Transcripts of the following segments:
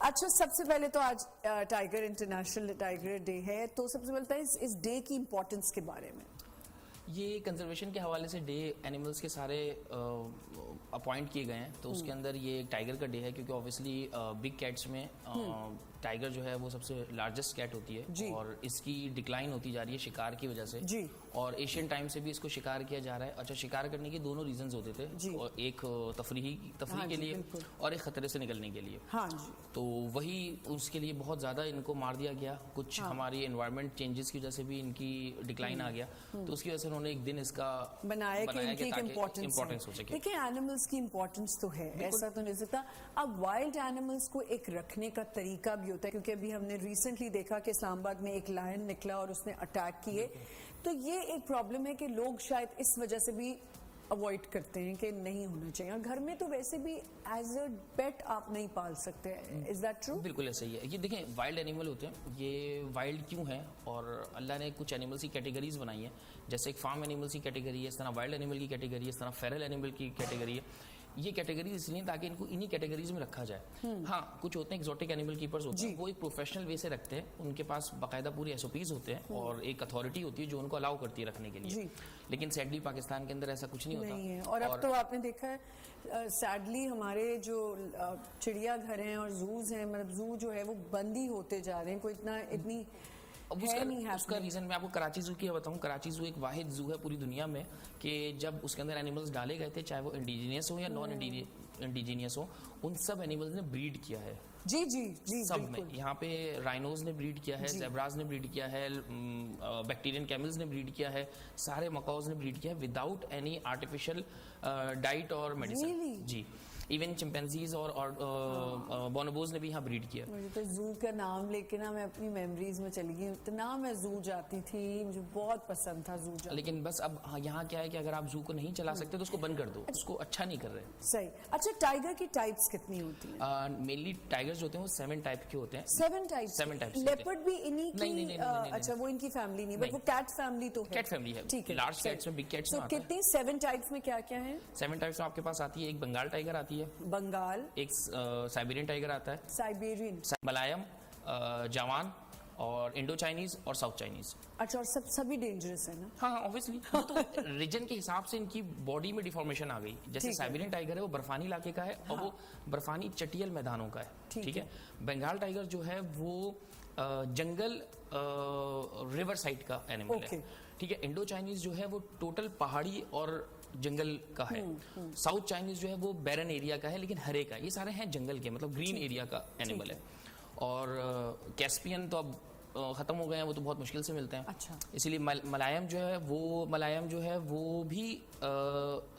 अच्छा, सबसे पहले तो आज टाइगर इंटरनेशनल टाइगर डे है, तो सबसे पहले इस डे की इम्पोर्टेंस के बारे में। ये कंजर्वेशन के हवाले से डे एनिमल्स के सारे अपॉइंट किए गए हैं, तो उसके अंदर ये एक टाइगर का डे है, क्योंकि ऑब्वियसली बिग कैट्स में टाइगर जो है वो सबसे लार्जेस्ट कैट होती है और इसकी डिक्लाइन होती जा रही है शिकार की वजह से जी। और एशियन टाइम से भी इसको शिकार किया जा रहा है। अच्छा, शिकार करने के दोनों रीजंस होते थे, और एक तफरीही के लिए और एक खतरे से निकलने के लिए। हाँ जी। तो वही उसके लिए बहुत ज्यादा इनको मार दिया गया। कुछ हमारी एनवायरमेंट चेंजेस की वजह से भी इनकी डिक्लाइन आ गया, तो उसकी वजह से उन्होंने एक दिन इसका बनाया कि इनकी इम्पोर्टेंस हो सके। देखिए, एनिमल्स की इम्पोर्टेंस तो है, ऐसा तो नहीं सकता। अब वाइल्ड एनिमल्स को एक रखने का तरीका भी होता है, क्योंकि अभी हमने रिसेंटली देखा कि इस्लामाबाद में एक लायन निकला और उसने अटैक किए। तो ये एक प्रॉब्लम है कि लोग शायद इस वजह से भी अवॉइड करते हैं कि नहीं होना चाहिए। और घर में तो वैसे भी एज अ पेट आप नहीं पाल सकते, इज दैट ट्रू? बिल्कुल ऐसा ही है। ये देखें, वाइल्ड एनिमल होते हैं, ये वाइल्ड क्यों है, और अल्लाह ने कुछ एनिमल्स की कैटेगरीज बनाई है। जैसे एक फार्म एनिमल्स की कैटेगरी है, इस तरह वाइल्ड एनिमल की कैटेगरी है, इस तरह फेरल एनिमल की कैटेगरी है। ये कैटेगरीज इसलिए ताकि इनको इन्हीं कैटेगरीज में रखा जाए। हाँ, कुछ होते हैं एक्सोटिक एनिमल कीपर्स होते हैं, वो एक प्रोफेशनल वे से रखते हैं, उनके पास बाकायदा पूरी एसओपीज होते हैं और एक अथॉरिटी होती है जो उनको अलाउ करती है रखने के लिए। लेकिन सैडली पाकिस्तान के अंदर ऐसा कुछ नहीं होता है। और अब तो आपने देखा है सैडली हमारे जो चिड़ियाघर हैं और जूज हैं, मतलब जू जो है वो बंद ही होते जा रहे हैं। कोई इतनी उसका रीजन मैं आपको कराची जू की बताऊं। कराची जू एक वाहिद जू है पूरी दुनिया में कि जब उसके अंदर एनिमल्स डाले गए थे, चाहे वो इंडिजीनियस हो या नॉन इंडिजीनियस हो, उन सब एनिमल्स ने ब्रीड किया है। जी जी जी, सब में। यहाँ पे राइनोज ने ब्रीड किया है, ज़ेब्राज ने ब्रीड किया है, बैक्टीरियन कैमल्स ने ब्रीड किया है, सारे मकाओज ने ब्रीड किया है विदाउट एनी आर्टिफिशियल डाइट और मेडिसिन। जी, इवन चिंपैंजीज और बोनोबोज ने भी यहाँ ब्रीड किया। मुझे तो जू का नाम लेके ना मैं अपनी मेमोरीज में चली गई। इतना मैं जू जाती थी, मुझे बहुत पसंद था जू जाना। लेकिन बस अब यहाँ क्या है कि अगर आप जू को नहीं चला सकते तो उसको बंद कर दो, उसको अच्छा नहीं कर रहे। सही। अच्छा, टाइगर की टाइप्स कितनी होती है? मेनली टाइगर्स होते हैं वो 7 टाइप के होते हैं। 7 टाइप्स। लेपर्ड भी इन्हीं की? अच्छा, वो इनकी फैमिली नहीं, बट वो कैट फैमिली तो है। कैट फैमिली है, ठीक है। लार्ज कैट्स में बिग कैट्स में आता है। कितनी 7 टाइप्स में क्या क्या है? 7 टाइप्स में आपके पास आती है एक बंगाल टाइगर आती है, बंगाल, एक साइबेरियन टाइगर आता है, साइबेरियन, मलायम, जवान और इंडो चाइनीज और साउथ चाइनीज। अच्छा, और सभी डेंजरस है ना? हाँ, ऑब्वियसली। तो रीजन के हिसाब से इनकी बॉडी में डिफॉर्मेशन आ गई। जैसे साइबेरियन टाइगर है वो बर्फानी इलाके का है, और वो बर्फानी चटियल मैदानों का है, ठीक है। बंगाल टाइगर जो है वो जंगल रिवर साइड का एनिमल है, ठीक है। इंडो चाइनीज जो है वो टोटल पहाड़ी और जंगल का है। साउथ चाइनीज जो है वो बैरन एरिया का है, लेकिन हरे का। ये सारे हैं जंगल के, मतलब ग्रीन एरिया का एनिमल है। और कैस्पियन तो अब खत्म हो गए हैं, वो तो बहुत मुश्किल से मिलते हैं। अच्छा। इसीलिए मलायम जो है वो भी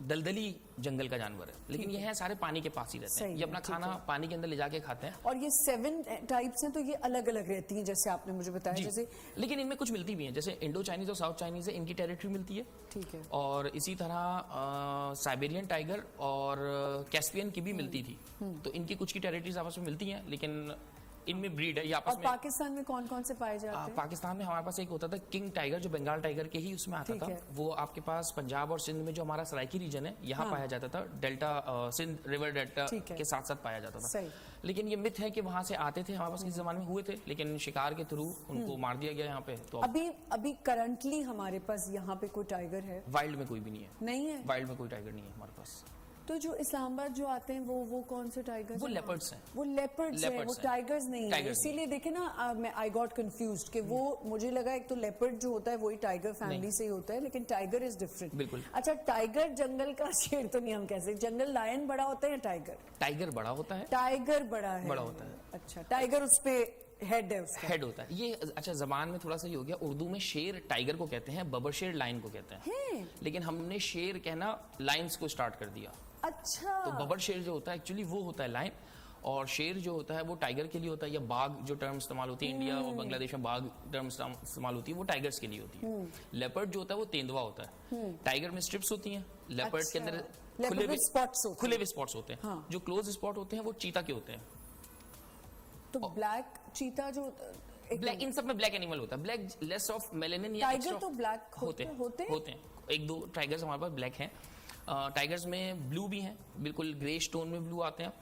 दलदली जंगल का जानवर है, लेकिन ये है सारे पानी के पास ही रहते हैं। ये अपना खाना पानी के अंदर ले जाके खाते हैं। और ये 7 टाइप्स हैं, तो ये अलग अलग रहती हैं जैसे आपने मुझे बताया। जैसे लेकिन इनमें कुछ मिलती भी हैं, जैसे इंडो चाइनीज और साउथ चाइनीज है, इनकी टेरिटरी मिलती है, ठीक है। और इसी तरह साइबेरियन टाइगर और कैस्पियन की भी मिलती थी। तो इनकी कुछ की टेरिटरीज आपस में मिलती हैं, लेकिन इनमें ब्रीड है ये आपस में। पाकिस्तान में कौन कौन से पाए जाते हैं? पाकिस्तान में हमारे पास एक होता था किंग टाइगर, जो बंगाल टाइगर के ही उसमें आता था। वो आपके पास पंजाब और सिंध में जो हमारा सराइकी रीजन है, यहाँ पाया जाता था। डेल्टा, सिंध रिवर डेल्टा के साथ साथ पाया जाता था। लेकिन ये मिथ है कि वहां से आते थे, हमारे पास किसी जमाने में हुए थे, लेकिन शिकार के थ्रू उनको मार दिया गया यहाँ पे। तो अभी करंटली हमारे पास यहाँ पे कोई टाइगर है? वाइल्ड में कोई भी नहीं है। नहीं है? वाइल्ड में कोई टाइगर नहीं है हमारे पास। तो जो इस्लामाबाद जो आते हैं वो कौन से टाइगर्स? वो लेपर्ड्स हैं। वो लेपर्ड्स हैं, वो टाइगर्स नहीं है। इसीलिए देखे ना, मैं आई गॉट कंफ्यूज्ड कि वो मुझे लगा एक तो लेपर्ड जो होता है वही टाइगर फैमिली से ही होता है, लेकिन टाइगर इज डिफरेंट। बिल्कुल। अच्छा, टाइगर जंगल का शेर तो नहीं हम कह सकते। जंगल लायन बड़ा होता है या टाइगर? टाइगर बड़ा होता है। टाइगर बड़ा होता है। अच्छा, टाइगर उस पे हेड है उसका? हेड होता है ये। अच्छा, जबान में थोड़ा सा ही हो गया। उर्दू में शेर टाइगर को कहते हैं, बबर शेर लाइन को कहते हैं, लेकिन हमने शेर कहना लाइन्स को स्टार्ट कर दिया। अच्छा। तो बबर शेर जो होता है एक्चुअली वो होता है लाइन, और शेर जो होता है वो टाइगर के लिए होता है, या बाघ जो टर्म इस्तेमाल होती है इंडिया और बांग्लादेश में बाघ टर्म इस्तेमाल होती है, वो टाइगर्स के लिए होती है। लेपर्ड जो होता है वो तेंदुआ होता है। टाइगर में स्ट्रिप्स होती हैं, लेपर्ड के अंदर खुले हुए स्पॉट्स होते हैं। जो क्लोज स्पॉट होते हैं वो चीता के होते हैं। तो ब्लैक चीता जो ब्लैक, इन सब में ब्लैक एनिमल होता है। ब्लैक लेस ऑफ मेलेनिन या टाइगर तो ब्लैक होते हैं। 1-2 टाइगर्स हमारे पास ब्लैक हैं। टाइगर्स में ब्लू भी हैं, बिल्कुल ग्रे स्टोन में ब्लू आते हैं।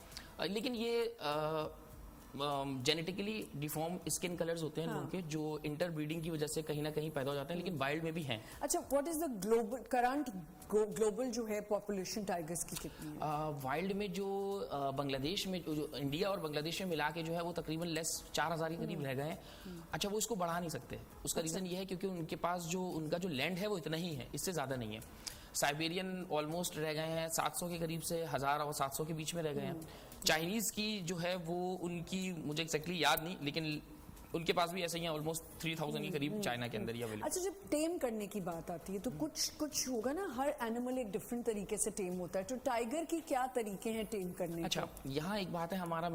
लेकिन ये जेनेटिकली डिफॉर्म स्किन कलर्स होते हैं लोगों के, जो इंटरब्रीडिंग की वजह से कहीं ना कहीं पैदा हो जाते हैं, लेकिन वाइल्ड में भी हैं। अच्छा, what is the current global जो है पॉपुलेशन टाइगर्स की कितनी है? वाइल्ड में जो बांग्लादेश में जो इंडिया और बांग्लादेश में मिला के जो है वो तकरीबन लेस 4000 के करीब रह गए हैं। अच्छा, वो इसको बढ़ा नहीं सकते, उसका रीजन ये है क्योंकि उनके पास जो उनका जो लैंड है वो इतना ही है, इससे ज्यादा नहीं है। साइबेरियन ऑलमोस्ट रह गए हैं 700 के करीब से 1000 और 700 के बीच में रह गए हैं। चाइनीज की जो है वो उनकी मुझे एक्जैक्टली याद नहीं, लेकिन उनके पास भी ऐसे ही है ऑलमोस्ट 3000 के करीब चाइना के अंदर ही अवेलेबल। अच्छा, जब टेम करने की बात आती है तो कुछ होगा ना, हर एनिमल एक डिफरेंट तरीके से टेम होता है, तो टाइगर की क्या तरीके हैं टेम करने के? अच्छा, यहाँ एक बात है, हमारा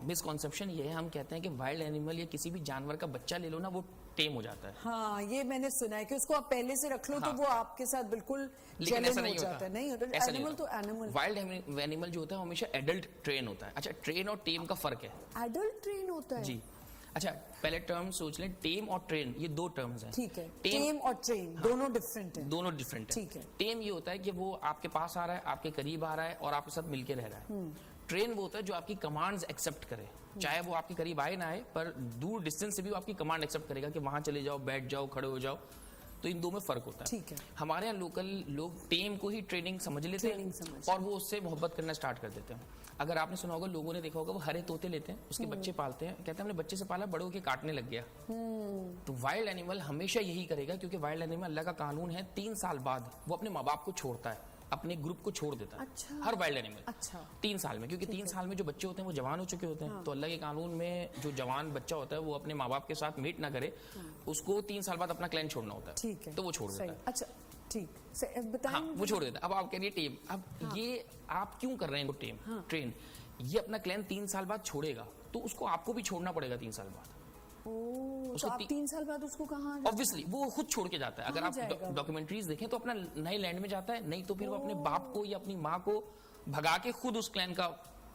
मिसकॉन्सेप्शन ये है, हम कहते हैं कि वाइल्ड एनिमल या किसी भी जानवर का बच्चा ले लो ना वो टेम हो जाता है। हाँ, ये मैंने सुना है कि उसको आप पहले से रख लो तो वो आपके साथ बिल्कुल लेकिन ऐसा नहीं होता है। नहीं होता, एनिमल तो एनिमल। वाइल्ड एनिमल जो होता है हमेशा एडल्ट ट्रेन होता है। अच्छा, ट्रेन और टेम का फर्क है। एडल्ट ट्रेन होता है? जी। अच्छा, पहले टर्म सोच लें, टेम और ट्रेन ये दो टर्म्स हैं। ठीक है, टेम और ट्रेन दोनों डिफरेंट हैं। दोनों डिफरेंट है। ठीक है। टेम ये होता है कि वो आपके पास आ रहा है, आपके करीब आ रहा है और आपके साथ मिलके रह रहा है। ट्रेन वो होता है जो आपकी कमांड्स एक्सेप्ट करे, चाहे वो आपके करीब आए ना आए, पर दूर डिस्टेंस से भी वो आपकी कमांड एक्सेप्ट करेगा कि वहां चले जाओ, बैठ जाओ, खड़े हो जाओ। तो इन दो में फर्क होता है। ठीक है। हमारे यहाँ लोकल लोग टेम को ही ट्रेनिंग समझ लेते हैं और वो उससे मोहब्बत करना स्टार्ट कर देते हैं। अगर आपने सुना होगा, लोगों ने देखा होगा, वो हरे तोते लेते हैं, उसके बच्चे पालते हैं, कहते हैं हमने बच्चे से पाला, बड़े होके काटने लग गया। तो वाइल्ड एनिमल हमेशा यही करेगा, क्योंकि वाइल्ड एनिमल अल्लाह का कानून है, 3 साल बाद वो अपने माँ बाप को छोड़ता है, अपने ग्रुप को छोड़ देता है। अच्छा। हर वाइल्ड एनिमल। अच्छा। 3 साल में, क्योंकि 3 साल में जो बच्चे होते हैं वो जवान हो चुके होते हैं। तो अल्लाह के कानून में जो जवान बच्चा होता है वो अपने माँ बाप के साथ मीट ना करे, उसको 3 साल बाद अपना क्लैन छोड़ना होता है। ठीक है, तो वो छोड़ देता है। अच्छा, ठीक, बताएं। हाँ, वो छोड़ देता है। अब आप कह रही है टेम, अब ये आप क्यों कर रहे हैं इनको टेम ट्रेन? ये अपना क्लैन 3 साल बाद छोड़ेगा, तो उसको आपको भी छोड़ना पड़ेगा 3 साल बाद। तो आप 3 साल बाद उसको कहाँ? ऑब्वियसली वो खुद छोड़ के जाता है। अगर आप डॉक्यूमेंट्रीज देखें तो अपना नए लैंड में जाता है, नहीं तो फिर वो अपने बाप को या अपनी माँ को भगा के खुद उस क्लैन का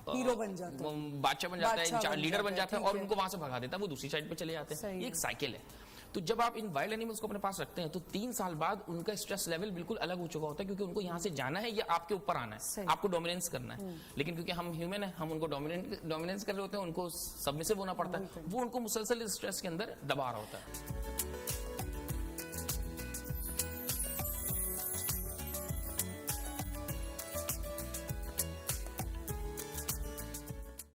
हीरो बन जाता है, बादशाह बन जाता है, लीडर बन जाता है और उनको वहां से भगा देता है, वो दूसरी साइड पे चले जाते हैं। ये एक साइकिल है। तो जब आप इन वाइल्ड एनिमल्स को अपने पास रखते हैं तो 3 साल बाद उनका स्ट्रेस लेवल बिल्कुल अलग हो चुका होता है, क्योंकि उनको यहाँ से जाना है या आपके ऊपर आना है, आपको डोमिनेंस करना है। लेकिन क्योंकि हम ह्यूमन है, हम उनको डोमिनेंस कर रहे होते हैं, उनको सबमिसिव होना पड़ता है, वो उनको मुसलसल स्ट्रेस के अंदर दबा रहा होता है।